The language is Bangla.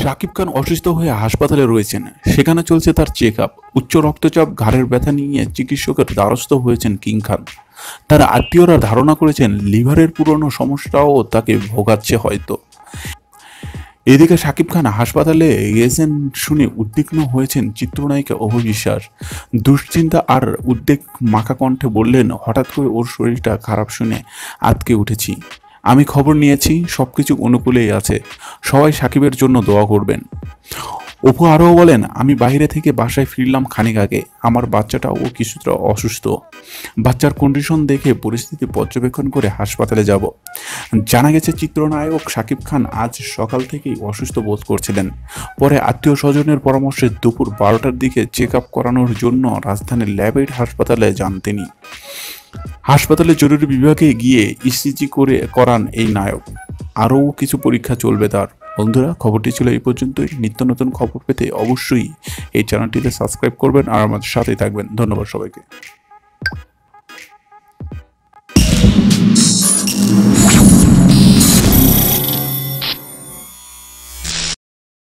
শাকিব খান অসুস্থ হয়ে হাসপাতালে রয়েছেন। সেখানে চলছে তার চেক আপ। উচ্চ রক্তচাপ, ঘাড়ের ব্যথা নিয়ে চিকিৎসকের দ্বারস্থ হয়েছেন কিং খান। তার আত্মীয়রা ধারণা করেছেন লিভারের পুরনো সমস্যাও তাকে ভোগাচ্ছে হয়তো। এদিকে শাকিব খান হাসপাতালে গেছেন শুনে উদ্বিগ্ন হয়েছেন চিত্রনায়িকা অপু বিশ্বাস। দুশ্চিন্তা আর উদ্বেগ মাখা কণ্ঠে বললেন, হঠাৎ করে ওর শরীরটা খারাপ শুনে আঁতকে উঠেছি। আমি খবর নিয়েছি, সবকিছু অনুকূলেই আছে। সবাই সাকিবের জন্য দোয়া করবেন। অপু আরও বলেন, আমি বাইরে থেকে বাসায় ফিরলাম খানিক আগে। আমার বাচ্চাটাও কিছুটা অসুস্থ। বাচ্চার কন্ডিশন দেখে পরিস্থিতি পর্যবেক্ষণ করে হাসপাতালে যাব। জানা গেছে চিত্রনায়ক শাকিব খান আজ সকাল থেকেই অসুস্থ বোধ করছিলেন। পরে আত্মীয় স্বজনের পরামর্শে দুপুর 12টার দিকে চেক আপ করানোর জন্য রাজধানীর ল্যাবেড হাসপাতালে যান তিনি। হাসপাতালে জরুরি বিভাগে গিয়ে ইসিজি করান এই নায়ক। আরও কিছু পরীক্ষা চলবে তার। বন্ধুরা, খবরটি ছিল এই পর্যন্তই। নিত্য নতুন খবর পেতে অবশ্যই এই চ্যানেলটিতে সাবস্ক্রাইব করবেন আর আমাদের সাথেই থাকবেন। ধন্যবাদ সবাইকে।